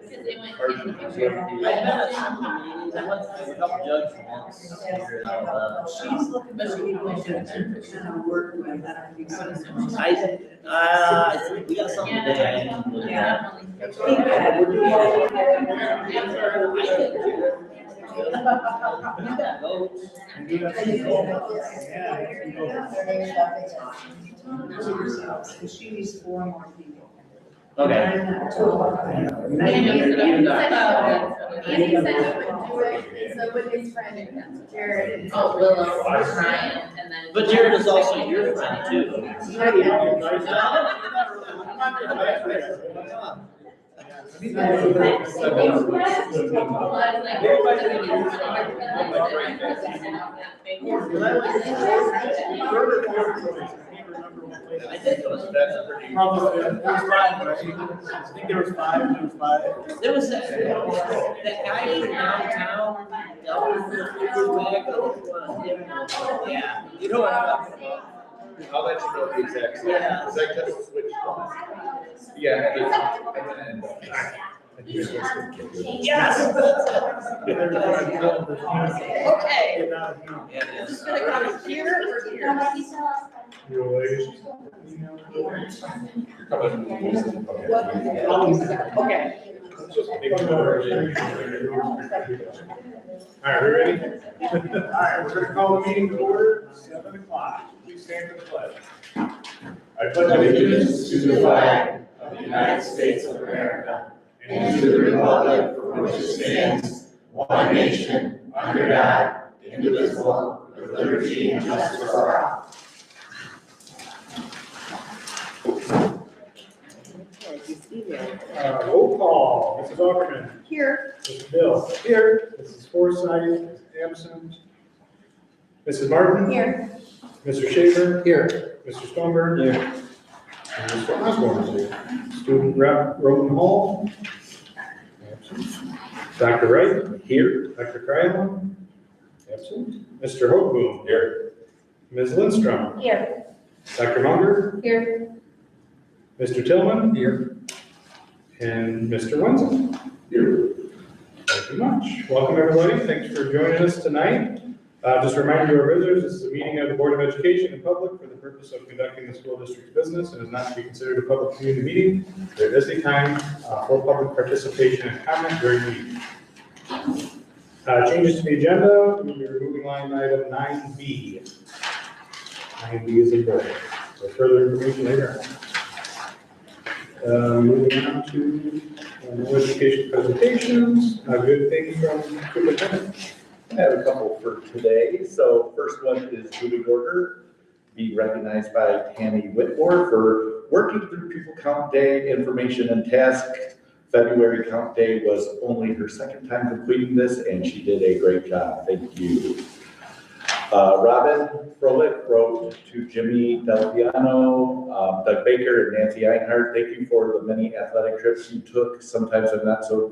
Because they went. I've been at some of the meetings, I went to a couple judge events. She's looking for people to kind of work with. I think we got something today. Yeah. She needs 4 more people. Okay. Andy said he would do it, so with his friend Jared. Oh, Willow, Ryan, and then. But Jared is also your friend too. I think it was Probably, it was 5, but I think there was 5, There was that guy from downtown, yeah, you know what I'm talking about. I'll let you know the exact. Yeah. Because I just switched. Yeah, I'm gonna end up. Yes. Okay. Yeah, Just gonna go here or here? Okay. All right, we ready? All right, we're gonna call the meeting to order, 7 o'clock. Please stand for the pledge. I pledge allegiance to the flag of the United States of America and to the republic for which it stands, one nation, under God, indivisible, with liberty and justice for all. Roll call, Mrs. Aukerman. Here. Mr. Bill. Here. Mrs. Forsythe is absent. Mrs. Martin. Here. Mr. Shaver. Here. Mr. Stoneberg. Here. And Mr. Osborne is here. Student rep Roman Hall. Absent. Dr. Wright. Here. Dr. Krylan. Absent. Mr. Hoagboom. Here. Ms. Lindstrom. Here. Dr. Munger. Here. Mr. Tillman. Here. And Mr. Wenzel. Here. Thank you much. Welcome, everybody. Thanks for joining us tonight. Just a reminder to our visitors, this is a meeting of the Board of Education in public for the purpose of conducting the school district's business and is not to be considered a public community meeting. There is a time for public participation and comment during the meeting. Changes to the agenda, we'll be removing line item 9B. 9B is in bold. For further information later on. Moving on to education presentations, good things from superintendent. I have a couple for today. So first one is moving order. Be recognized by Tammy Whitmore for working through pupil count day information and tasks. February count day was only her second time completing this, and she did a great job. Thank you. Robin Froelich wrote to Jimmy Delpiano, Doug Baker, and Nancy Einhardt. Thank you for the many athletic trips you took, sometimes in not so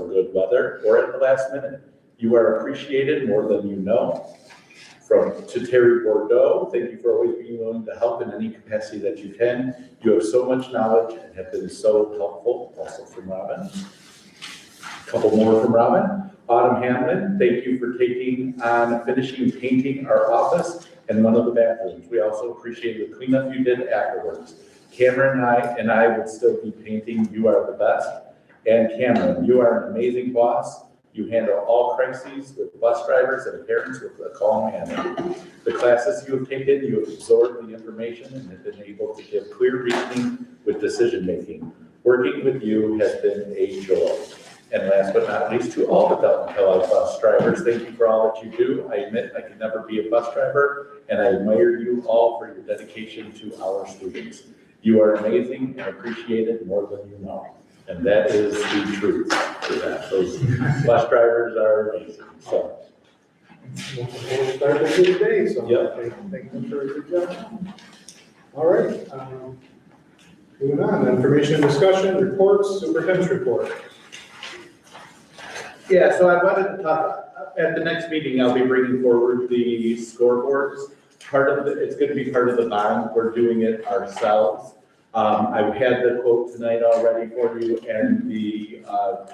good weather or at the last minute. You are appreciated more than you know. To Terry Bordeaux, thank you for always being willing to help in any capacity that you can. You have so much knowledge and have been so helpful. Also from Robin. A couple more from Robin. Autumn Hamlin, thank you for taking on finishing painting our office and one of the bathrooms. We also appreciate the cleanup you did afterwards. Cameron and I would still be painting. You are the best. And Cameron, you are an amazing boss. You handle all crises with bus drivers and parents with a calm manner. The classes you have taken, you have absorbed the information and have been able to give clear reasoning with decision making. Working with you has been a joy. And last but not least, to all the Belton Kellogg bus drivers, thank you for all that you do. I admit I could never be a bus driver, and I admire you all for your dedication to our students. You are amazing and appreciated more than you know. And that is the truth. Those bus drivers are amazing. So. We'll start this today, so Yep. thank you for a good job. All right. Moving on, information and discussion, reports, superintendent's report. Yeah, so I wanted to talk, at the next meeting, I'll be bringing forward the scoreboards. It's going to be part of the bond. We're doing it ourselves. I had the quote tonight already for you, and the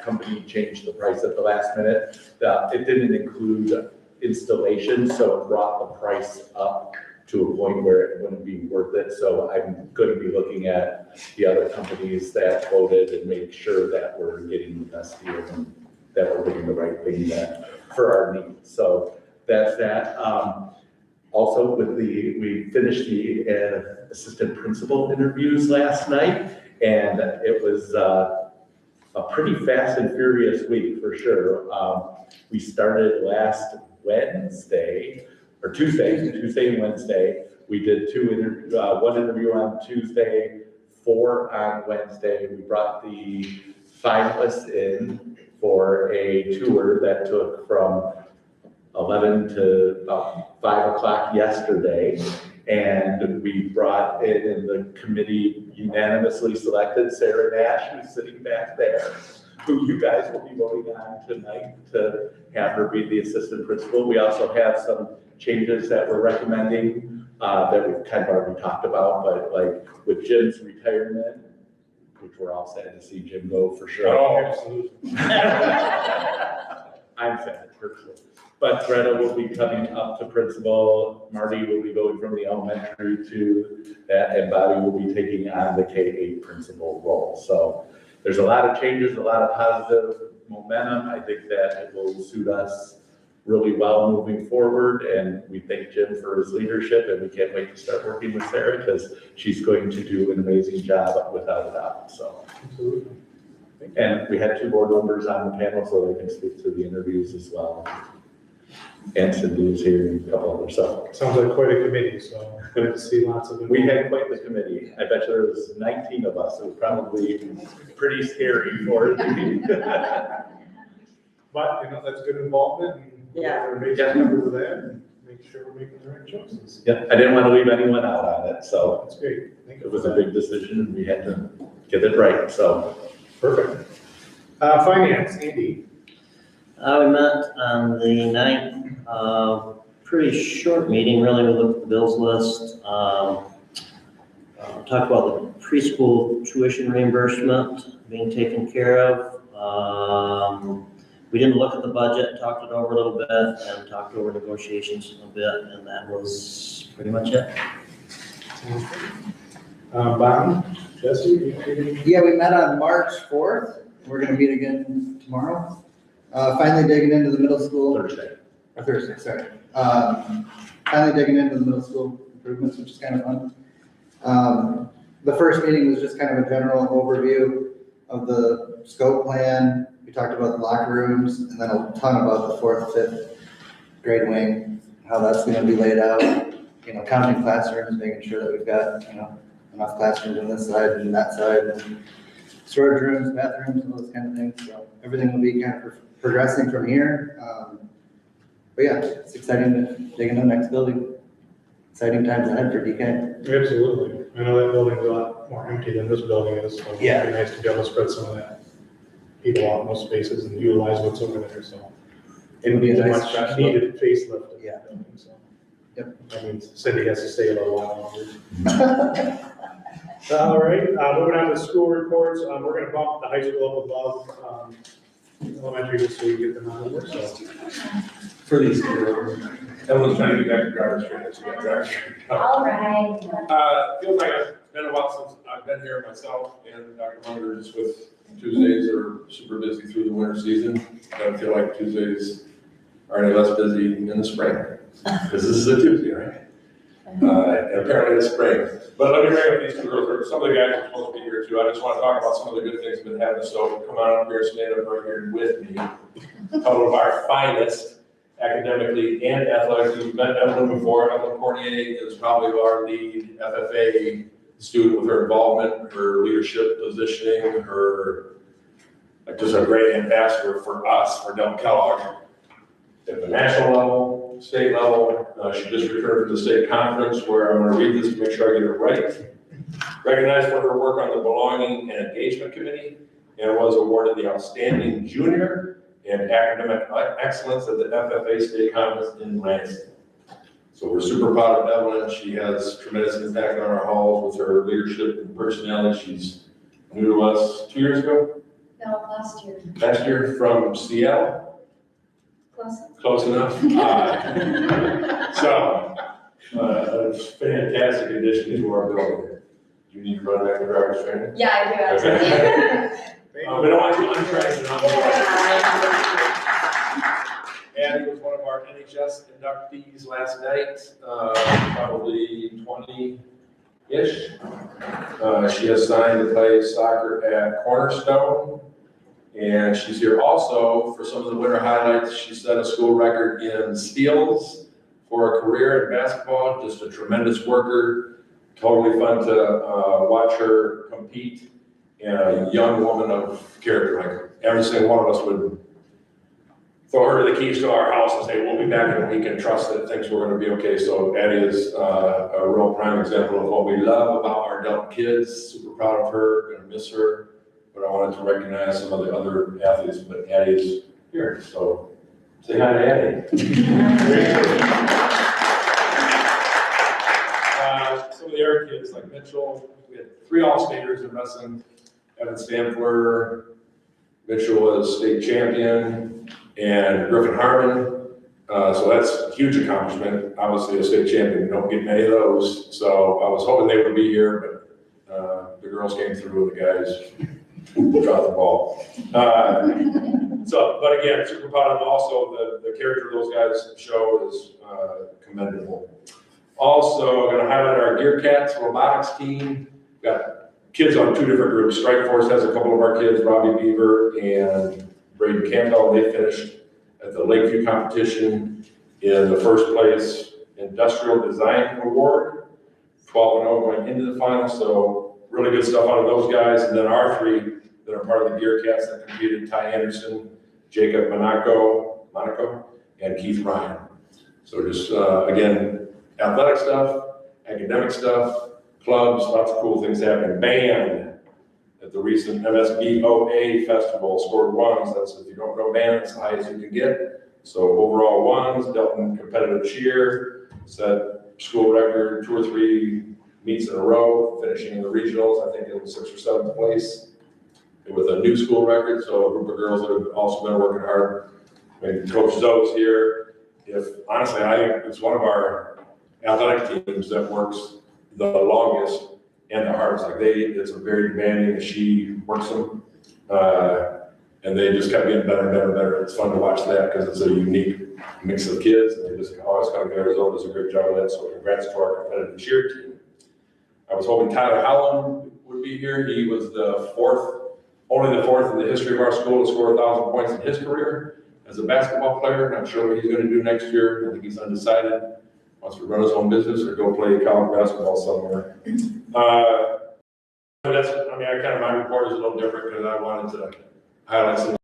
company changed the price at the last minute. It didn't include installation, so it brought the price up to a point where it wouldn't be worth it. So I'm going to be looking at the other companies that quoted and make sure that we're getting the best deal and that we're getting the right thing for our needs. So that's that. Also, we finished the assistant principal interviews last night, and it was a pretty fast and furious week for sure. We started last Wednesday, or Tuesday and Wednesday. We did one interview on Tuesday, 4 on Wednesday. We brought the finalists in for a tour that took from 11 to about 5 o'clock yesterday. And we brought in, and the committee unanimously selected Sarah Nash, who's sitting back there, who you guys will be voting on tonight to have her be the assistant principal. We also have some changes that we're recommending that we've kind of already talked about, but like with Jim's retirement, which we're all sad to see Jim go for sure. Oh, absolutely. I'm sad personally. But Greta will be coming up to principal. Marty will be going from the elementary to that, and Bobby will be taking on the K-8 principal role. So there's a lot of changes, a lot of positive momentum. I think that it will suit us really well moving forward, and we thank Jim for his leadership, and we can't wait to start working with Sarah because she's going to do an amazing job without a doubt. So, Absolutely. and we had 2 board members on the panel so they can speak to the interviews as well. And Cindy is here and a couple others. So Sounds like quite a committee, so good to see lots of. we had quite the committee. I bet you there was 19 of us. It was probably pretty scary for me. But, that's good involvement, and Yeah. we're making members of that, and make sure we're making the right choices. Yeah, I didn't want to leave anyone out on it, so That's great. Thank you. it was a big decision and we had to get it right, so. Perfect. Finance, Andy. We met on the 9th, pretty short meeting, really. We looked at the bills list, talked about the preschool tuition reimbursement being taken care of. We didn't look at the budget, talked it over a little bit, and talked over negotiations a bit, and that was pretty much it. Bob, Jesse, you have anything? Yeah, we met on March 4th. We're gonna meet again tomorrow. Finally digging into the middle school. Thursday, sorry. Finally digging into the middle school improvements, which is kind of fun. The first meeting was just kind of a general overview of the scope plan. We talked about the locker rooms and then a ton about the 4th, 5th grade wing, how that's gonna be laid out, counting classrooms, making sure that we've got, enough classrooms on this side and that side, and storage rooms, bathrooms, and those kind of things. So everything will be kind of progressing from here. But yeah, it's exciting to dig into the next building. Exciting times ahead for DK. Absolutely. I know that building's a lot more empty than this building is, so it'd be nice to be able to spread some of that people out in those spaces and utilize what's over there, so. It'll be a nice Much fresh look. needed facelift. of the Yeah. building, so. Yep. That means Cindy has to stay a little while longer. All right, moving on to school reports, we're gonna bump the high school up above, elementary, just so you get them on there, so. For these, everyone's trying to get back to Garden Street, that's what Garden Street. All right. Feels like it's been a while since I've been here myself, and Dr. Munger, just with Tuesdays are super busy through the winter season. I don't feel like Tuesdays are any less busy in the spring, because this is a Tuesday, right? And apparently it's spring. But let me bring up these 2 real quick. Some of the guys are supposed to be here too. I just want to talk about some of the good things that have been happening. So come on up here, stand up right here with me. A couple of our finest academically and athletically. We've met Evelyn before. Evelyn Cornier is probably our lead FFA student with her involvement, her leadership positioning, her, just a great ambassador for us, for Del Kellogg. At the national level, state level, she just returned from the state conference where I'm gonna read this to make sure I get it right. Recognized for her work on the Belonging and Engagement Committee, and was awarded the Outstanding Junior and Academic Excellence at the FFA State Conference in Lansing. So we're super proud of Evelyn. She has tremendous impact on our halls with her leadership and personality. She's new to us 2 years ago, No, last year. last year from Seattle, Close. close enough. A fantastic addition to our building. Do you need to run back to driver's training? Yeah, I do actually. We don't want to untrain it. Addie was one of our NHS inductees last night, probably 20-ish. She has signed to play soccer at Cornerstone. And she's here also for some of the winter highlights. She set a school record in steals for a career in basketball, just a tremendous worker. Totally fun to watch her compete, and a young woman of character. Like every single one of us would throw her the keys to our house and say, we'll be back in a week, and trust that things were gonna be okay. So Addie is a real prime example of what we love about our adult kids. Super proud of her, gonna miss her. But I wanted to recognize some of the other athletes, but Addie's here, so say hi to Addie. Some of the other kids, like Mitchell, we had 3 All-Staters in wrestling. Evan Stampler, Mitchell was state champion, and Griffin Harmon. So that's a huge accomplishment. Obviously, a state champion, you don't get many of those. So I was hoping they would be here, but the girls came through and the guys dropped the ball. But again, super proud of them. Also, the character those guys show is commendable. Also, going to highlight our Gear Cats robotics team. We've got kids on 2 different groups. Strike Force has a couple of our kids, Robbie Beaver and Braden Campbell. They finished at the Lakeview competition in the first place Industrial Design Award, 12-0 going into the final. So really good stuff out of those guys. And then our 3 that are part of the Gear Cats that competed, Ty Anderson, Jacob Monaco, and Keith Ryan. So just, again, athletic stuff, academic stuff, clubs, lots of cool things happening. Band at the recent MSBOA festival scored 1s. That's, if you don't know band, it's the highest you can get. So overall 1s, dealt in competitive cheer, set school record 2 or 3 meets in a row, finishing in the regionals. I think it was 6th or 7th place. With a new school record, so a group of girls that have also been working hard. I mean, Coach Zoe's here. Honestly, I think it's one of our athletic teams that works the longest and the hardest. Like it's a very demanding, and she works them, and they just kept getting better and better and better. It's fun to watch that because it's a unique mix of kids, and they just always come to Arizona does a great job of that. So congrats to our competitive cheer team. I was hoping Tyler Howland would be here. He was only the fourth in the history of our school to score 1,000 points in his career as a basketball player. Not sure what he's going to do next year. I think he's undecided. Wants to run his own business or go play college basketball somewhere. My report is a little different because I wanted to highlight some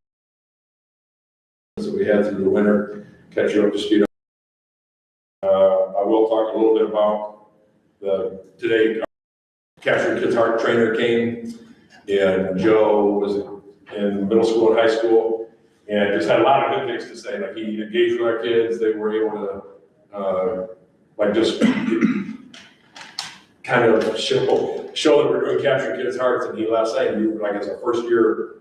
that we had through the winter, catch you up to speed. I will talk a little bit about today. Capturing Kids Heart Trainer came. And Joe was in middle school and high school and just had a lot of good things to say. Like he engaged with our kids. They were able to just kind of show that we're doing Capturing Kids Hearts. And he left saying, like as a first year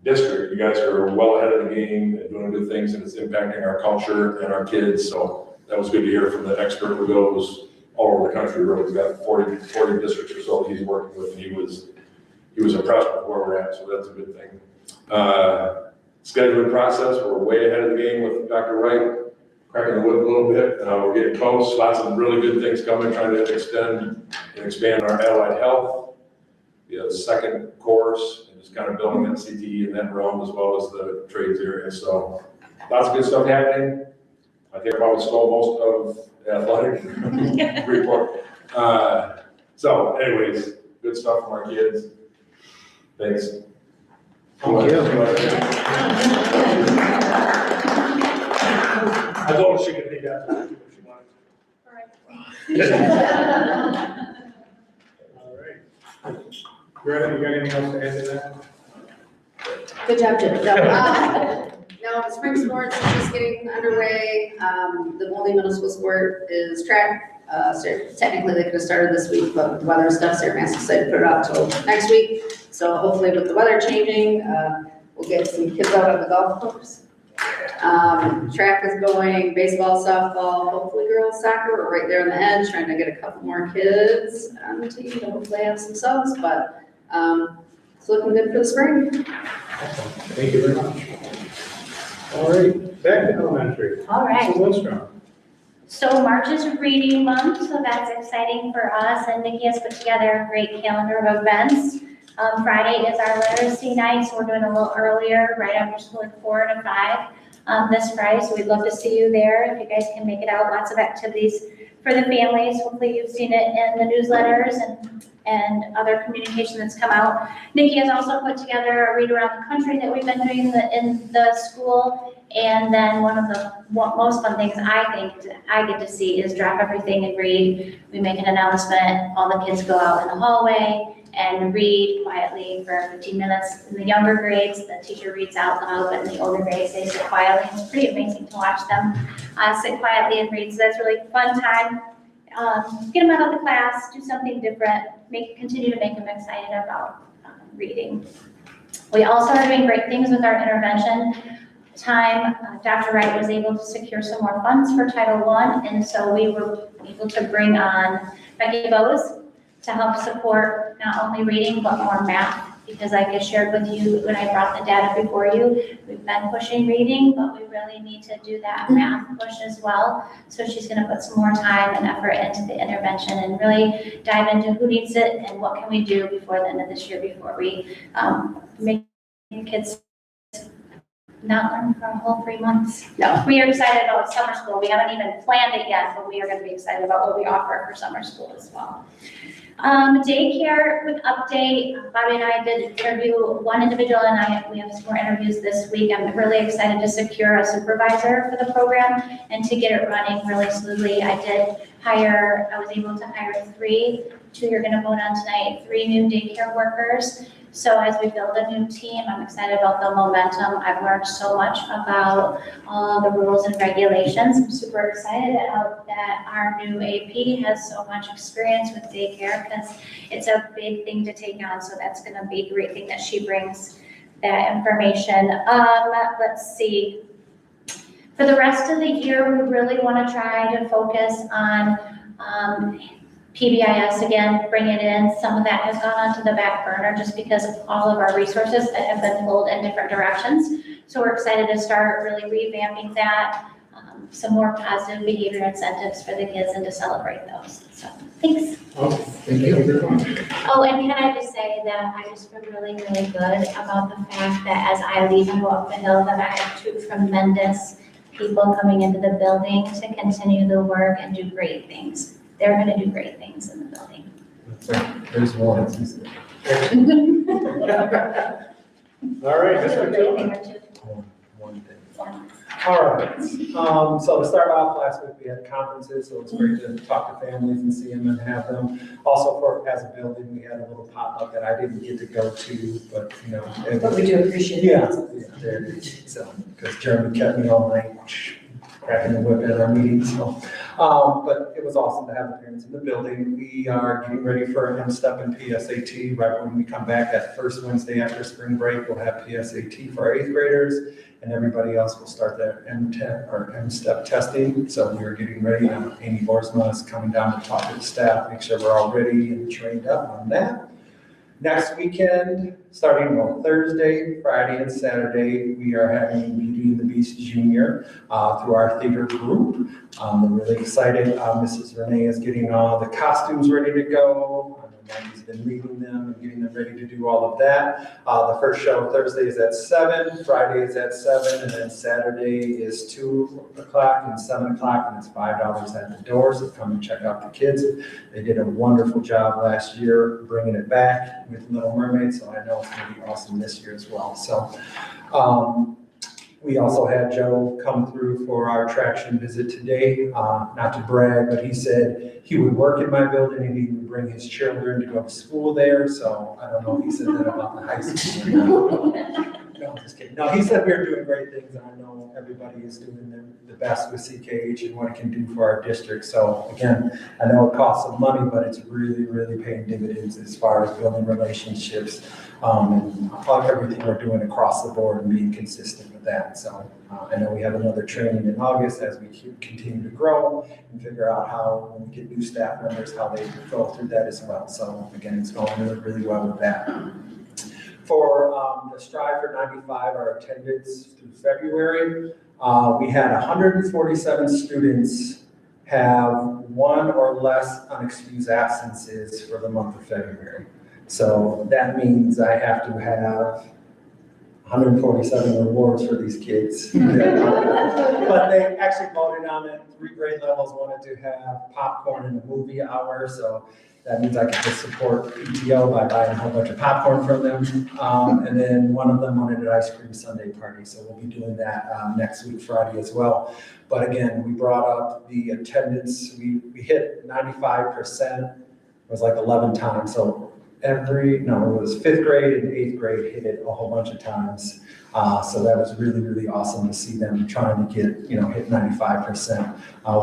district, you guys are well ahead of the game and doing good things, and it's impacting our culture and our kids. So that was good to hear from the expert who goes all over the country. Really, he's got 40 districts or so he's working with, and he was impressed with where we're at, so that's a good thing. Scheduling process, we're way ahead of the game with Dr. Wright, cracking the whip a little bit. We're getting close, lots of really good things coming, trying to extend and expand our allied health. We have a second course, and just kind of building that CTE in that realm as well as the trades area. So lots of good stuff happening. I think I probably stole most of the athletic report. So anyways, good stuff from our kids. Thanks. Thank you. I told her she could read that if she wanted. All right. Greta, you got anything else to add to that? Good job, Jim. No, the spring sports is just getting underway. The Moldy Middle School sport is track. So technically they could have started this week, but with the weather stuff, Sarah Mass decided to put it out till next week. So hopefully with the weather changing, we'll get some kids out on the golf course. Track is going, baseball, softball, hopefully girls soccer. We're right there on the edge, trying to get a couple more kids on the team to hopefully have some subs, but it's looking good for the spring. Awesome. Thank you very much. All right, back to elementary. All right. Mrs. Lindstrom. So March is reading month, so that's exciting for us, and Nikki has put together a great calendar of events. Friday is our literacy night, so we're doing a little earlier, right after school at 4 to 5 this Friday, so we'd love to see you there if you guys can make it out. Lots of activities for the families. Hopefully you've seen it in the newsletters and other communication that's come out. Nikki has also put together a read around the country that we've been doing in the school. And then one of the most fun things I think I get to see is drop everything and read. We make an announcement, all the kids go out in the hallway and read quietly for 15 minutes. In the younger grades, the teacher reads out loud, but in the older grades, they sit quietly. It's pretty amazing to watch them sit quietly and read. So that's really a fun time. Get them out of the class, do something different, continue to make them excited about reading. We also are doing great things with our intervention time. Dr. Wright was able to secure some more funds for Title I, and so we were able to bring on Becky Bowes to help support not only reading, but more math, because like I shared with you when I brought the data before you, we've been pushing reading, but we really need to do that math push as well. So she's gonna put some more time and effort into the intervention and really dive into who needs it and what can we do before the end of this year, before we make kids not learn for a whole 3 months. No, we are excited about summer school. We haven't even planned it yet, but we are gonna be excited about what we offer for summer school as well. Daycare, quick update. Bobby and I did interview one individual, and we have some more interviews this week. I'm really excited to secure a supervisor for the program and to get it running really smoothly. I was able to hire 3, 2 you're gonna vote on tonight, 3 new daycare workers. So as we build a new team, I'm excited about the momentum. I've learned so much about all the rules and regulations. I'm super excited that our new AP has so much experience with daycare, because it's a big thing to take on. So that's gonna be a great thing that she brings that information. Let's see. For the rest of the year, we really wanna try to focus on PBIS again, bring it in. Some of that has gone onto the back burner just because of all of our resources that have been pulled in different directions. So we're excited to start really revamping that, some more positive behavior incentives for the kids and to celebrate those. So thanks. Thank you very much. Oh, and can I just say that I just feel really, really good about the fact that as I leave and go up the hill, that I have 2 tremendous people coming into the building to continue the work and do great things. They're going to do great things in the building. There's one. All right, Mr. Tillman. One thing. All right, so to start off, last week we had conferences, so it's great to talk to families and see them and have them. Also as a building, we had a little pop-up that I didn't get to go to, but you know. But we do appreciate it. Yeah, there it is. So, because Jeremy kept me all night, cracking the whip at our meeting, so. But it was awesome to have the parents in the building. We are getting ready for M-STEP and PSAT. Right when we come back, that first Wednesday after spring break, we'll have PSAT for our 8th graders, and everybody else will start their M10 or M-STEP testing. So we're getting ready. Amy Borsma is coming down to talk to the staff, make sure we're all ready and trained up on that. Next weekend, starting on Thursday, Friday, and Saturday, we are having Beauty and the Beast Junior through our theater group. I'm really excited. Mrs. Renee is getting all the costumes ready to go. Maggie's been reading them and getting them ready to do all of that. The first show Thursday is at 7, Friday is at 7, and then Saturday is 2 o'clock and 7 o'clock, and it's $5 at the door, so come and check out the kids. They did a wonderful job last year bringing it back with Little Mermaid, so I know it's going to be awesome this year as well. So we also had Joe come through for our traction visit today, not to brag, but he said he would work in my building and he would bring his children to go to school there. So I don't know if he said that about the high school. No, just kidding. No, he said we were doing great things, and I know everybody is doing the best with CKH and what it can do for our district. So again, I know it costs some money, but it's really, really paying dividends as far as building relationships, and everything we're doing across the board and being consistent with that. So I know we have another training in August as we continue to grow and figure out how, when we get new staff members, how they go through that as well. So again, it's going really, really well with that. For the Strive for 95, our attendance through February, we had 147 students have one or less unexcused absences for the month of February. So that means I have to have 147 rewards for these kids. But they actually voted on it. 3 grade levels wanted to have popcorn in the movie hour, so that means I can just support PTO by buying a whole bunch of popcorn from them. And then one of them wanted an ice cream sundae party, so we'll be doing that next week, Friday as well. But again, we brought up the attendance. We hit 95%. It was like 11 times, so it was 5th grade and 8th grade hit it a whole bunch of times. So that was really, really awesome to see them trying to get, hit 95%.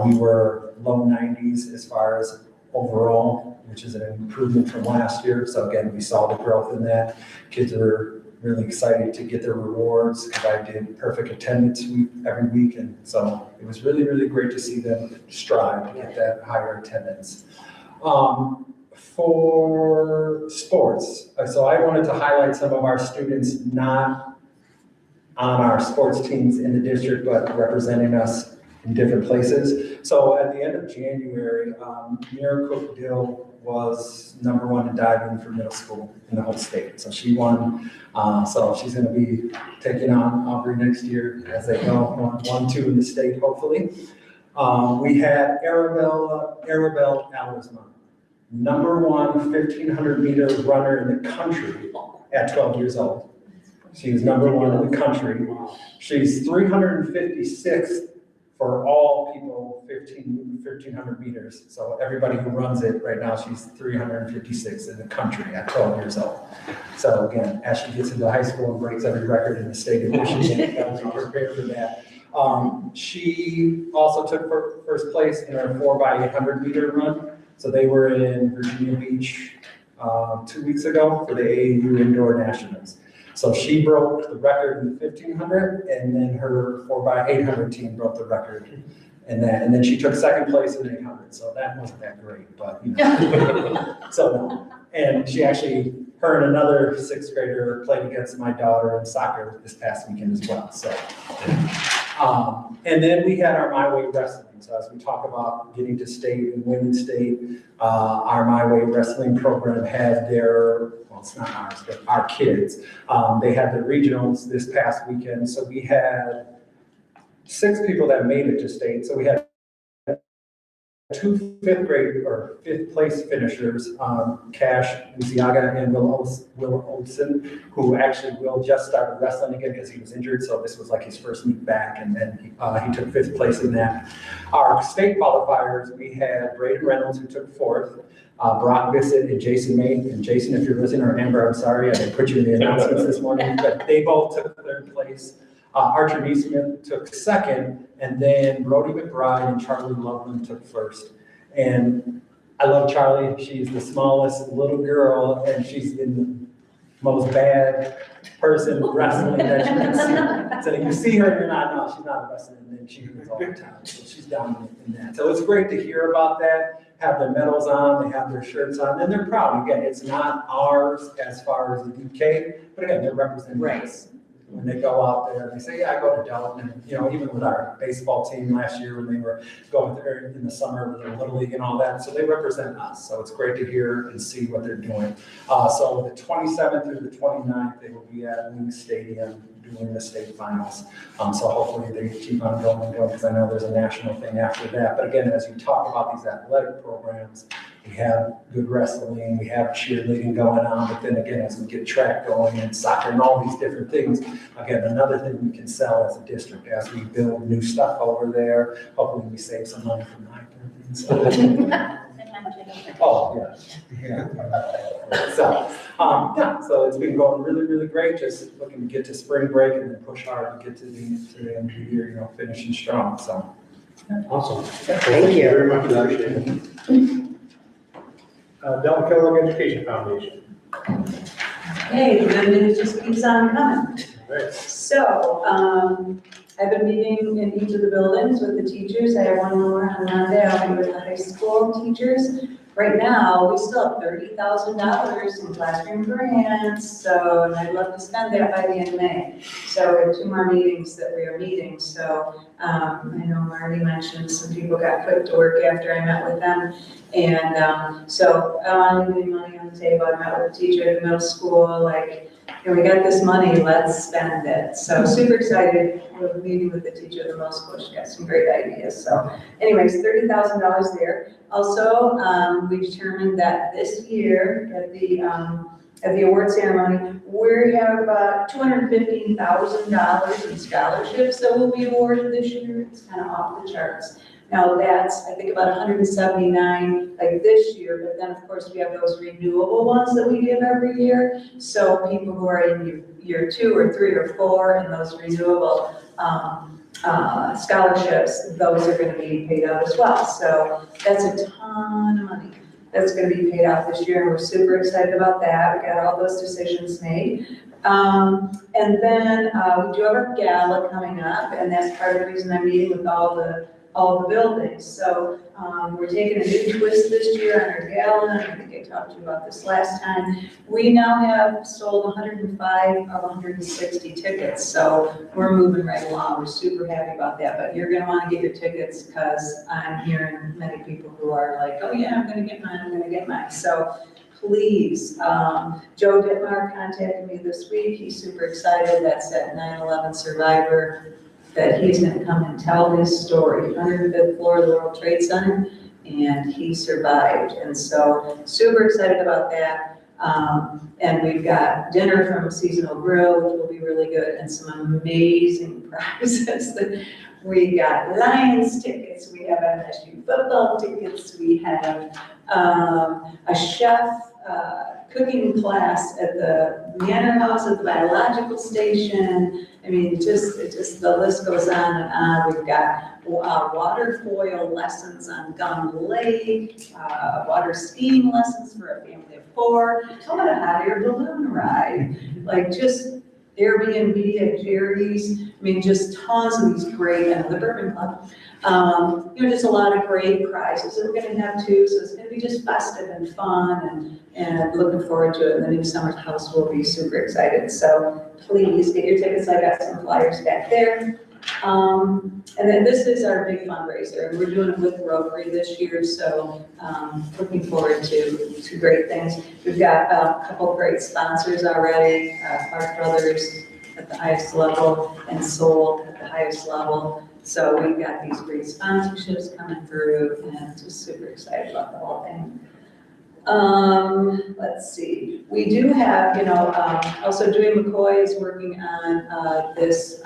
We were low 90s as far as overall, which is an improvement from last year. So again, we saw the growth in that. Kids were really excited to get their rewards because I did perfect attendance every week. And so it was really, really great to see them strive to get that higher attendance. For sports, so I wanted to highlight some of our students not on our sports teams in the district, but representing us in different places. So at the end of January, Mira Dill was #1 in diving for middle school in the whole state. So she won. So she's going to be taking on Aubrey next year as they go 1-2 in the state, hopefully. We had Arabelle Allersma, #1 1,500 meter runner in the country at 12 years old. She was #1 in the country. She's 356th for all people, 1,500 meters. So everybody who runs it right now, she's 356th in the country at 12 years old. So again, as she gets into high school and breaks every record in the state of Michigan, gotta be prepared for that. She also took first place in her 4x800 meter run. So they were in Virginia Beach 2 weeks ago for the AAU Indoor Nationals. So she broke the record in the 1,500, and then her 4x800 team broke the record in that. And then she took second place in 800. So that wasn't that great, but and she actually, her and another 6th grader played against my daughter in soccer this past weekend as well. So, and then we had our My Way Wrestling. So as we talk about getting to state and winning state, our My Way Wrestling program had their, well, it's not ours, but our kids. They had the regionals this past weekend. So we had 6 people that made it to state. So we had 2 5th grade or 5th place finishers, Cash Musiaga and Will Olson, who actually Will just started wrestling again because he was injured. So this was like his first meet back, and then he took 5th place in that. Our state qualifiers, we had Braden Reynolds, who took 4th, Brock Bissett and Jason May. And Jason, if you're listening, or Amber, I'm sorry, I didn't put you in the announcements this morning, but they both took 3rd place. Archer Neesmith took 2nd, and then Brody McBride and Charlie Loveland took 1st. And I love Charlie. She's the smallest little girl, and she's the most bad person wrestling that you can see. So you see her and you're not, no, she's not wrestling, and then she wins all the time. So she's dominant in that. So it's great to hear about that, have their medals on, they have their shirts on, and they're proud. Again, it's not ours as far as the UK, but again, they're representing us. When they go out there, they say, yeah, I go to Delton. And, even with our baseball team last year when they were going there in the summer with the Little League and all that. So they represent us. So it's great to hear and see what they're doing. So the 27th through the 29th, they will be at Wing Stadium doing the state finals. So hopefully they keep on going because I know there's a national thing after that. But again, as you talk about these athletic programs, we have good wrestling, we have cheerleading going on, but then again, as we get track going and soccer and all these different things, again, another thing we can sell as a district as we build new stuff over there. Hopefully we save some money from that. So. Oh, yeah. So, so it's been going really, really great, just looking to get to spring break and then push hard to get to the end of the year, finishing strong, so. Awesome. Thank you very much, appreciate it. Del Kellogg Education Foundation. Hey, the good news just keeps on coming. Right. So, I've been meeting in each of the buildings with the teachers. I have one more on Monday. I'll be with the high school teachers. Right now, we still have $30,000 in classroom grants, so, and I'd love to spend that by the end of May. So we have 2 more meetings that we are meeting, so, I know Marty mentioned some people got put to work after I met with them. And, so I don't want to leave any money on the table. I met with a teacher at the middle school, like, and we got this money, let's spend it. So super excited. We're meeting with the teacher at the middle school. She got some great ideas. So anyways, $30,000 there. Also, we determined that this year at the award ceremony, we have about $215,000 in scholarships that will be awarded this year. It's kind of off the charts. Now that's, I think, about 179 like this year, but then of course we have those renewable ones that we give every year. So people who are in year 2 or 3 or 4 and those renewable scholarships, those are going to be paid out as well. So that's a ton of money that's going to be paid out this year, and we're super excited about that. We got all those decisions made. And then we do have our gala coming up, and that's part of the reason I'm meeting with all the buildings. So we're taking a new twist this year on our gala. I think I talked to you about this last time. We now have sold 105 of 160 tickets, so we're moving right along. We're super happy about that, but you're gonna wanna get your tickets because I'm hearing many people who are like, oh yeah, I'm gonna get mine. So please, Joe Dittmar contacted me this week. He's super excited. That's that 9/11 survivor, that he's gonna come and tell his story, 105th floor of the World Trade Center, and he survived. And so super excited about that. And we've got dinner from Seasonal Grill, which will be really good, and some amazing prizes. We got Lions tickets, we have MSU football tickets, we have a chef cooking class at the Manor House at the Biological Station. I mean, just the list goes on and on. We've got water foil lessons on Gun Lake, water skiing lessons for a family of 4, taught a hot air balloon ride, like just Airbnb at Jerry's. I mean, just tons of these great, and the Bourbon Club. Just a lot of great prizes that we're gonna have too, so it's gonna be just festive and fun, and looking forward to it. And the new summer house will be super excited. So please get your tickets. I got some flyers back there. And then this is our big fundraiser, and we're doing it with Rotary this year, so looking forward to great things. We've got a couple great sponsors already, Clark Brothers at the highest level, and Soul at the highest level. So we've got these great sponsorships coming through, and just super excited about the whole thing. Let's see. We do have, also Dewey McCoy is working on this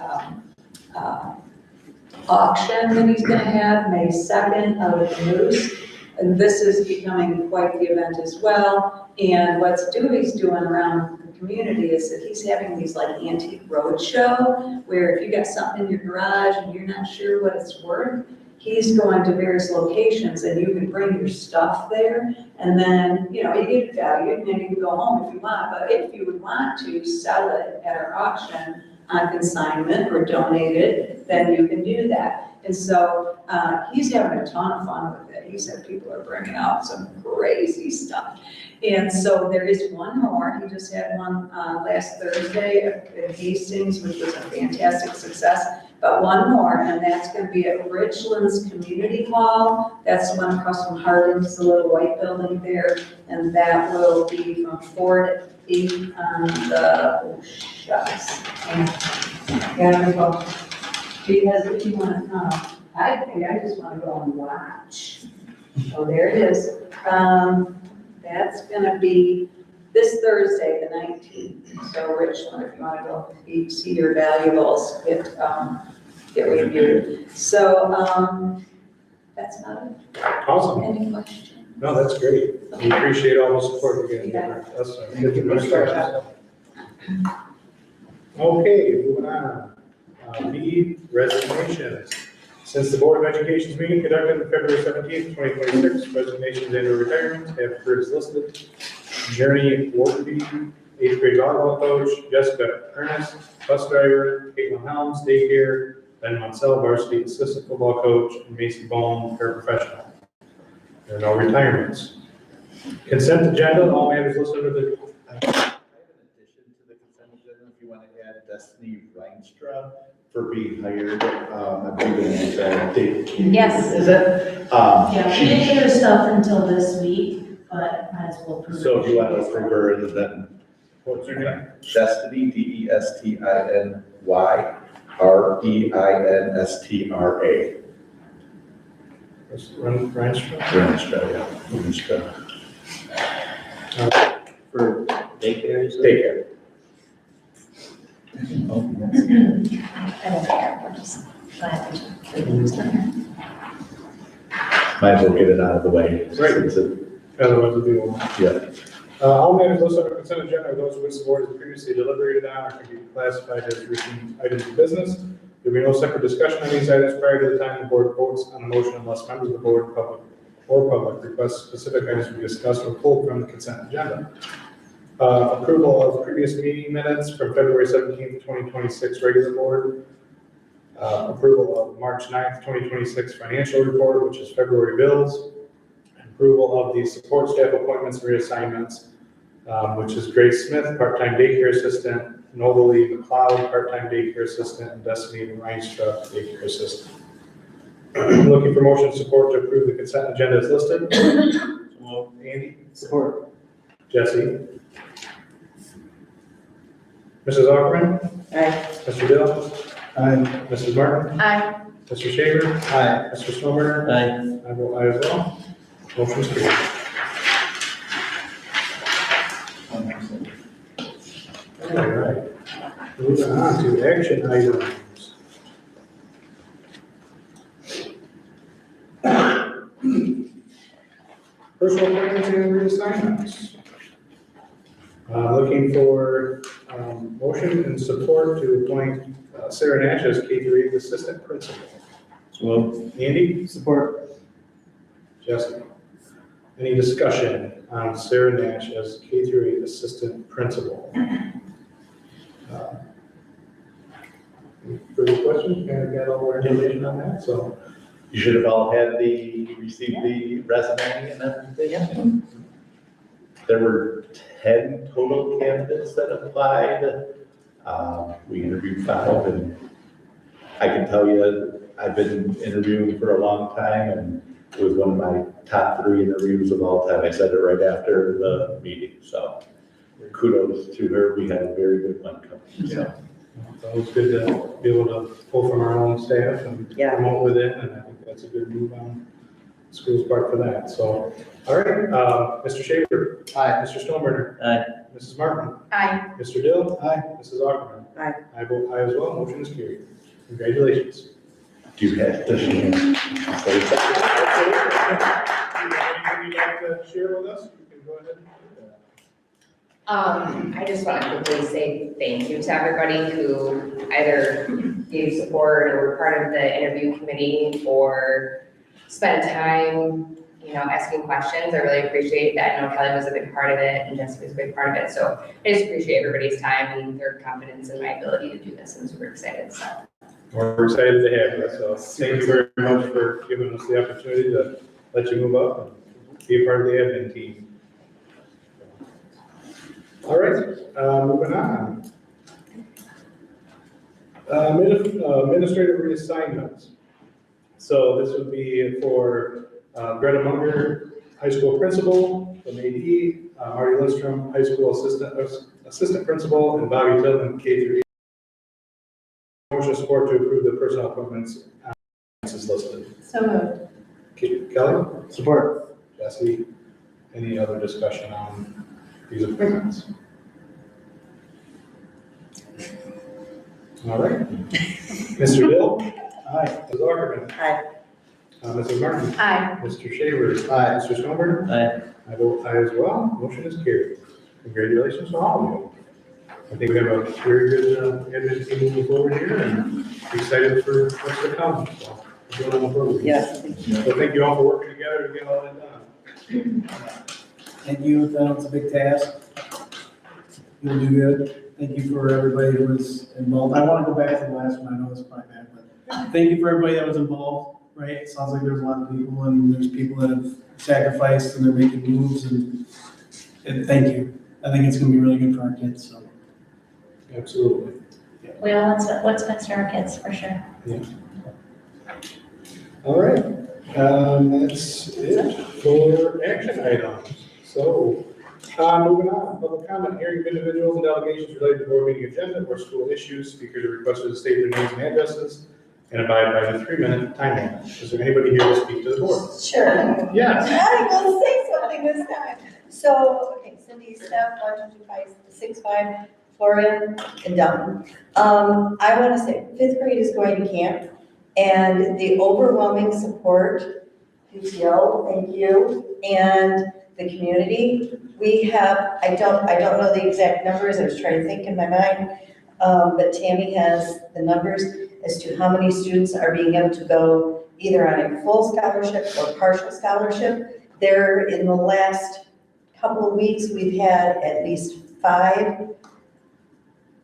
auction that he's gonna have May 2nd of the Moose. And this is becoming quite the event as well. And what Dewey's doing around the community is that he's having these like antique roadshow, where if you got something in your garage and you're not sure what it's worth, he's going to various locations and you can bring your stuff there. And then, you get value, and then you can go home if you want. But if you would want to sell it at our auction on consignment or donate it, then you can do that. And so he's having a ton of fun with it. He said people are bringing out some crazy stuff. And so there is one more. He just had one last Thursday at Hastings, which was a fantastic success. But one more, and that's going to be at Richlands Community Hall. That's the one across from Harding's, the little white building there. And that will be from 4 to 8 on the, because if you want to come, I think I just want to go and watch. Oh, there it is. That's going to be this Thursday, the 19th. So Richland, if you want to go see your valuables, get reviewed. So that's about it. Awesome. Any questions? No, that's great. We appreciate all the support you're getting. That's a good administration. Okay, moving on. B, resignations. Since the Board of Education's meeting conducted on February 17th, 2026, resignations and retirements have occurred as listed. Journey Warby, 8th grade volleyball coach, Jessica Ernest, bus driver, Caitlin Helms, daycare, Ben Monsell, varsity assistant football coach, and Macy Bone, paraprofessional. There are no retirements. Consent agenda, all matters listed under the. I have an addition to the consent agenda, if you want to add Destiny Reinstra for being hired, I believe it's date. Yes. Is it? Yeah, we didn't get her stuff until this week, but might as well prove it. So if you want to approve her, then What's your name? Destiny, Destiny, Reinstra. Reinstra. Reinstra, yeah. Reinstra. For daycare, you said? Daycare. I don't care, we're just glad to. Might as well get it out of the way. Right. Since it- Otherwise, we'll do one. Yeah. All matters listed under consent agenda are those which the board has previously deliberated on or can be classified as routine items of business. There will be no separate discussion on these items prior to the time the board votes on the motion unless members of the board, public request specific items to be discussed or pulled from the consent agenda. Approval of previous meeting minutes from February 17th, 2026 regular board. Approval of March 9th, 2026 financial report, which is February bills. Approval of the support staff appointments and reassignments, which is Grace Smith, part-time daycare assistant, Novalie McLeod, part-time daycare assistant, and Destiny Reinstra, daycare assistant. Looking for motion support to approve the consent agenda as listed. Andy? Support. Jesse? Mrs. Ackerman? Aye. Mr. Dill? Aye. Mrs. Martin? Aye. Mr. Shaver? Aye. Mr. Snowburner? Aye. I vote aye as well. Motion is carried. All right. Moving on to action items. Personal appointments and reassignments. Looking for motion and support to appoint Sarah Nash as K-8 assistant principal. So, Andy? Support. Jesse? Any discussion on Sarah Nash as K-8 assistant principal? Any further questions? Kind of got all our information on that, so. You should have all received the resume and everything. There were 10 total candidates that applied. We interviewed 5, and I can tell you, I've been interviewing for a long time, and it was one of my top 3 interviews of all time. I said it right after the meeting, so kudos to her. We had a very good one coming, so. So it was good to be able to pull from our own staff and promote within, and I think that's a good move on the school's part for that. So, all right, Mr. Shaver. Aye. Mr. Snowburner. Aye. Mrs. Martin. Aye. Mr. Dill. Aye. Mrs. Ackerman. Aye. I vote aye as well. Motion is carried. Congratulations. Do you have to? Anything you'd like to share with us? You can go ahead. I just want to quickly say thank you to everybody who either gave support or were part of the interview committee or spent time, asking questions. I really appreciate that. I know Kelly was a big part of it and Jessica was a big part of it. So I just appreciate everybody's time and their confidence in my ability to do this. I'm super excited. So. We're excited to have you. So thank you very much for giving us the opportunity to let you move up and be a part of the admin team. All right, moving on. Administrative reassignments. So this would be for Greta Munger, high school principal, the AD, Marty Lindstrom, high school assistant principal, and Bobby Tillman, K-3. Motion support to approve the personnel appointments as listed. So moved. Kelly? Support. Jesse, any other discussion on these appointments? All right. Mr. Dill? Aye. Ms. Ackerman? Aye. Mrs. Martin? Aye. Mr. Shaver? Aye. Mr. Snowberg? Aye. I vote aye as well. Motion is carried. Congratulations to all of you. I think we have a very good admin team moving forward here and excited for what's to come. So, going on the program. Yes. So thank you all for working together to get all that done. Thank you, it's a big task. You'll do good. Thank you for everybody who was involved. I want to go back to the last one, I know it's probably bad, but thank you for everybody that was involved, right? It sounds like there's a lot of people and there's people that have sacrificed and they're making moves and thank you. I think it's gonna be really good for our kids, so. Absolutely. We all want what's best for our kids, for sure. All right, that's it for action items. So, moving on, public comment, hearing of individuals and delegations related to board meeting agenda or school issues. Speakers are requested to state their names and addresses and abide by the 3-minute time limit. Is there anybody here to speak to the board? Sure. Yes. I will say something this time. So, okay, Cindy, staff, 12565, Florian, and Downton. I want to say 5th grade is going to camp, and the overwhelming support, PTO, thank you, and the community. We have, I don't know the exact numbers, I was trying to think in my mind, but Tammy has the numbers as to how many students are being able to go either on a full scholarship or partial scholarship. There, in the last couple of weeks, we've had at least 5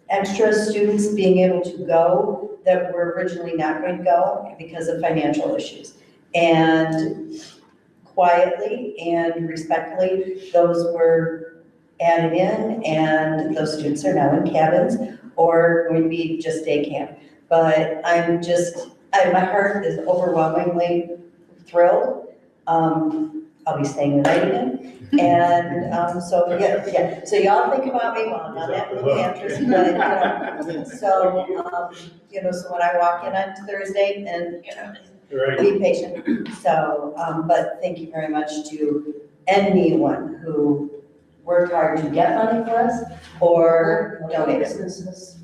extra students being able to go that were originally not going to go because of financial issues. And quietly and respectfully, those were added in, and those students are now in cabins or going to be just day camp. But I'm just, my heart is overwhelmingly thrilled. I'll be staying the night again. And so, yeah, so y'all think about me while I'm on that little campus, but, so when I walk in on Thursday, and, be patient. So, but thank you very much to anyone who worked hard to get money for us or donated.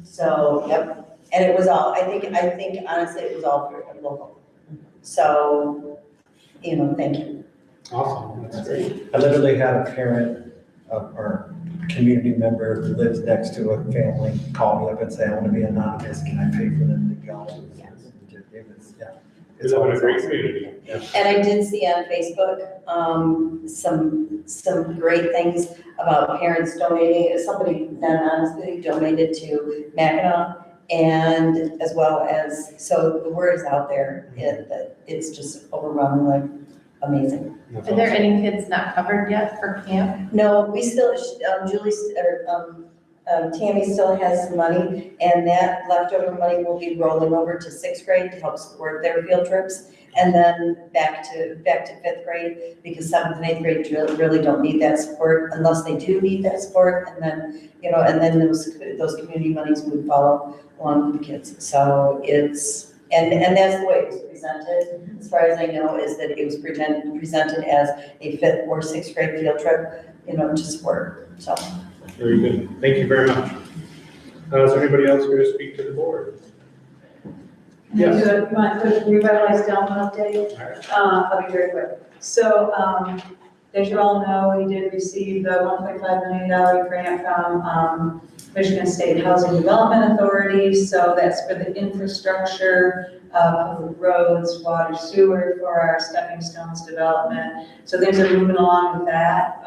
So, yep, and it was all, I think honestly, it was all for local. So, thank you. Awesome, that's great. I literally had a parent or community member who lives next to a family call me up and say, I want to be anonymous, can I pay for them to go? It's a great community. And I did see on Facebook, some great things about parents donating. Somebody anonymously donated to Mackinac, and as well as, so the word is out there, it's just overwhelmingly amazing. Are there any kids not covered yet for camp? No, we still, Tammy still has some money, and that leftover money will be rolling over to 6th grade to help support their field trips, and then back to 5th grade, because 7th and 8th grade really don't need that support unless they do need that support, and then, and then those community monies would follow along with the kids. So it's, and that's the way it was presented, as far as I know, is that it was presented as a 5th or 6th grade field trip, to support, so. Very good. Thank you very much. Is there anybody else here to speak to the board? Yes. Could you revitalize Delma update? I'll be very quick. So, as you all know, we did receive the $1.5 million grant from Michigan State Housing Development Authority. So that's for the infrastructure, public roads, water, sewer for our stepping stones development. So things are moving along with that.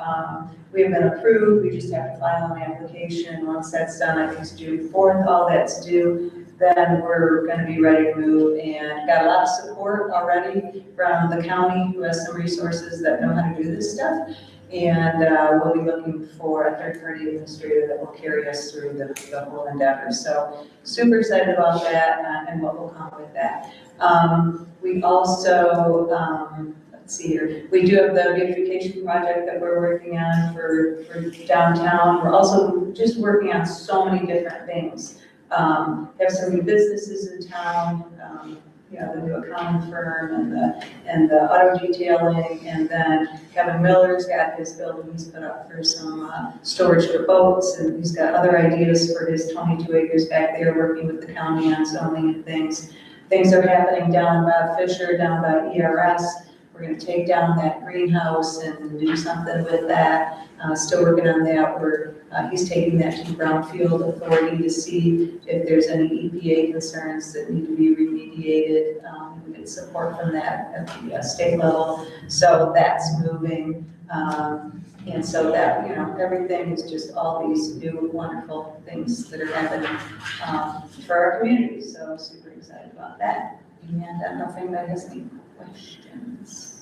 We have been approved. We just have to file an application. Once that's done, I think it's June 4th, all that's due. Then we're going to be ready to move, and got a lot of support already from the county, who has some resources that know how to do this stuff. And we'll be looking for a third-party administrator that will carry us through the whole endeavor. So super excited about that and what will come with that. We also, let's see here, we do have the beautification project that we're working on for downtown. We're also just working on so many different things. Have some new businesses in town, the new accounting firm and the auto detailing, and then Kevin Miller's got his building he's put up for some storage for boats, and he's got other ideas for his 22 acres back there, working with the county on zoning and things. things are happening down by Fisher, down by ERS. We're gonna take down that greenhouse and do something with that. Still working on that. He's taking that to Brownfield Authority to see if there's any EPA concerns that need to be remediated. We get support from that at the state level. So that's moving. And so that, everything is just all these new wonderful things that are happening for our community. So I'm super excited about that. And I don't know if anybody has any questions.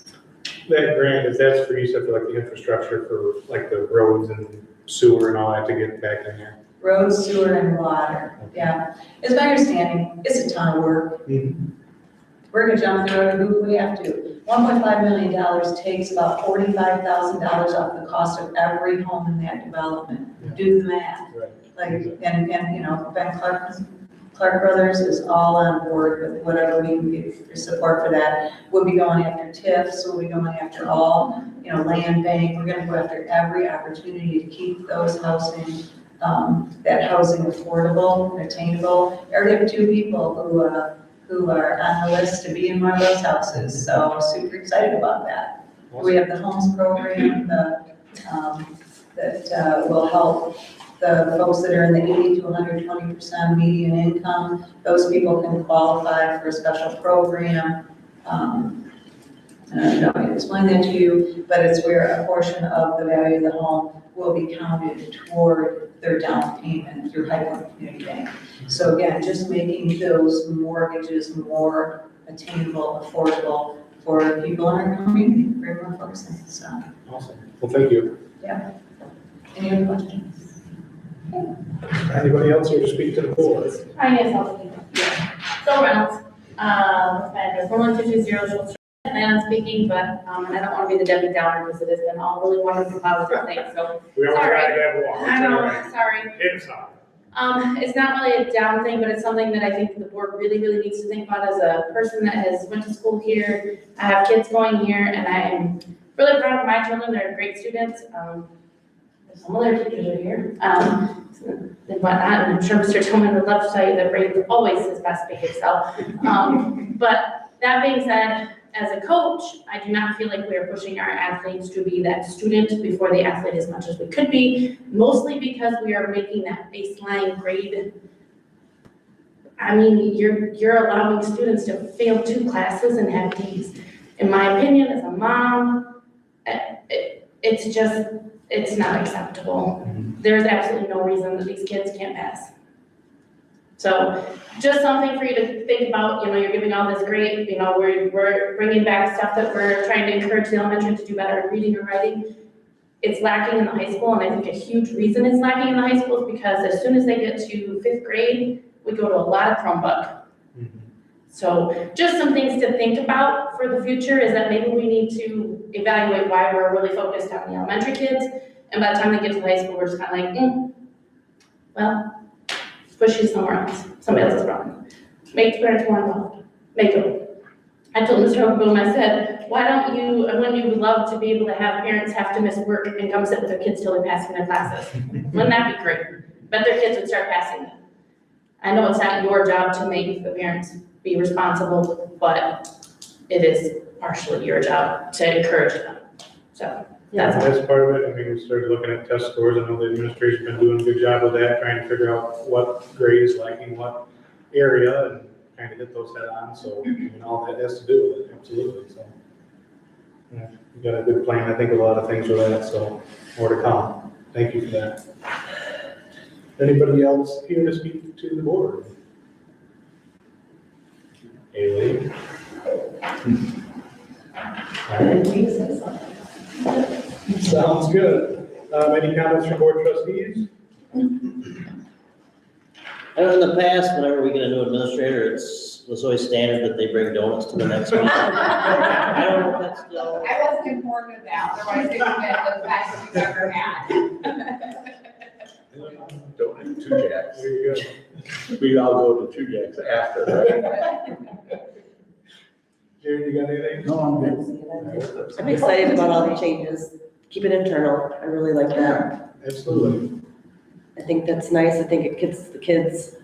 That grant, is that's for, you said for like the infrastructure for like the roads and sewer and all that to get back in there? Road, sewer, and water, yeah. It's my understanding, it's a ton of work. We're gonna jump through it, who we have to. $1.5 million takes about $45,000 off the cost of every home in that development. Do the math. Right. Like, and Ben Clark Brothers is all on board with whatever we can get for support for that. We'll be going after TIFs, we'll be going after all, land bank. We're gonna go after every opportunity to keep those housing, that housing affordable, attainable. I already have 2 people who are on the list to be in one of those houses, so super excited about that. We have the homes program, that will help the folks that are in the 80 to 120% median income. Those people can qualify for a special program. And I don't need to explain that to you, but it's where a portion of the value of the home will be counted toward their down payment through Highland Community Bank. So again, just making those mortgages more attainable, affordable for people in our community, bring more folks in, so. Awesome. Well, thank you. Yeah. Any other questions? Anybody else here to speak to the board? Hi, yes, I'll speak. Phil Reynolds, address 11220 Schultz Street. And I'm speaking, but, and I don't want to be the Debbie Downer because it has been all really wonderful positive things, so. We always Sorry. gotta have one. I know, sorry. It's on. It's not really a down thing, but it's something that I think the board really, really needs to think about as a person that has went to school here. I have kids going here and I am really proud of my children. They're great students. Some of their teachers are here. And whatnot, and I'm sure Mr. Tillman would love to tell you that Ray is always his best behaved self. But that being said, as a coach, I do not feel like we are pushing our athletes to be that student before the athlete as much as we could be, mostly because we are making that baseline grade. I mean, you're allowing students to fail 2 classes and have D's. In my opinion, as a mom, it's not acceptable. There's absolutely no reason that these kids can't pass. So just something for you to think about, you're giving all this great, we're bringing back stuff that we're trying to encourage the elementary to do better at reading and writing. It's lacking in the high school, and I think a huge reason it's lacking in the high school is because as soon as they get to 5th grade, we go to a lot of Chromebook. So just some things to think about for the future is that maybe we need to evaluate why we're really focused on the elementary kids, and by the time they get to high school, we're just kind of like, well, push you somewhere else, somebody else's problem. Make parents more involved, make them. I told Mr. Boom, I said, wouldn't you love to be able to have parents have to miss work and come sit with their kids till they're passing their classes? Wouldn't that be great? Bet their kids would start passing them. I know it's not your job to make the parents be responsible, but it is partially your job to encourage them. So That's part of it. I mean, we started looking at test scores. I know the administration's been doing a good job with that, trying to figure out what grade is lacking what area and trying to hit those head on. So, all that has to do with it, absolutely. So, yeah, you got a good plan. I think a lot of things with that, so more to come. Thank you for that. Anybody else here to speak to the board? Haley? Sounds good. Any comments from board trustees? I know in the past, whenever we get a new administrator, was always standard that they bring donuts to the next meeting. I don't know if that's still. I wasn't informed of that, otherwise it would have been the best we've ever had. Donate 2 jacks. There you go. We all go to 2 jacks after, right? Jared, you got anything? No, I'm good. I'm excited about all the changes. Keep it internal. I really like that. Absolutely. I think that's nice. I think it gives the kids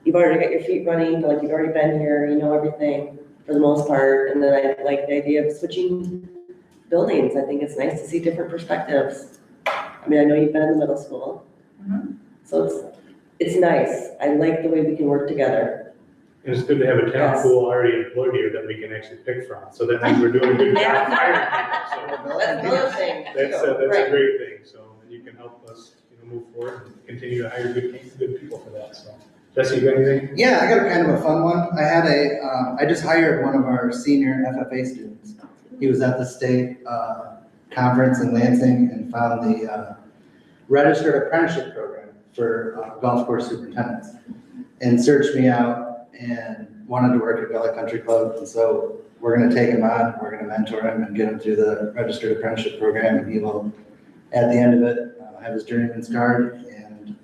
you've already got your feet running, like you've already been here, you know everything for the most part. And then I like the idea of switching buildings. I think it's nice to see different perspectives. I mean, I know you've been in the middle school. So it's nice. I like the way we can work together. And it's good to have a talent Yes. pool already employed here that we can actually pick from. So that means we're doing a good job hiring people. That's another thing. So that's a Right. great thing. So you can help us, move forward and continue to hire good people for that. So Jesse, you got anything? Yeah, I got a kind of a fun one. I just hired one of our senior FFA students. He was at the state conference in Lansing and found the registered apprenticeship program for golf course superintendents, and searched me out and wanted to work at Valley Country Club. And so we're going to take him on, we're going to mentor him and get him through the registered apprenticeship program, and he will, at the end of it, have his journeyman's card and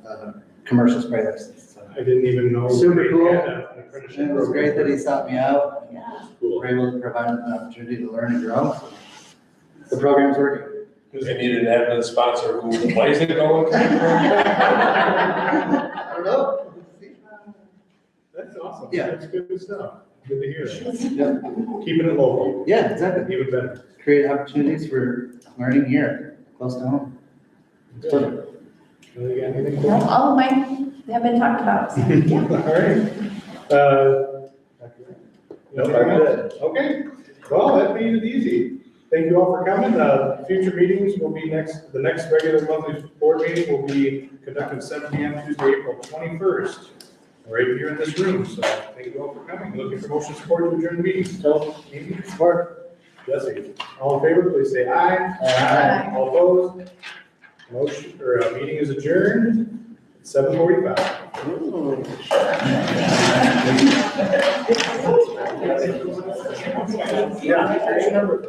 commercial spray license. So I didn't even know. super they cool. had an apprenticeship It was great that he sought me out. Cool. We're able to provide him an opportunity to learn and grow. The program's working. They needed an admin sponsor who, why is it going? I don't know. That's awesome. Yeah. That's good stuff. Good to hear that. Yep. Keeping it local, Yeah, exactly. even better. Create opportunities for learning here, close to home. It's perfect. You got anything? No, all of mine have been talked about, so, yeah. All right. Nope, I'm good. Okay, well, that made it easy. Thank you all for coming. Future meetings will be the next regular monthly board meeting will be conducted 7 p.m. Tuesday, April 21st. Right here in this room, so thank you all for coming. Looking for motion support to adjourn the meeting. So, Amy, support. Jesse, all in favor, please say aye. Aye. All opposed? Motion, meeting is adjourned at 7:45. Yeah, I remember.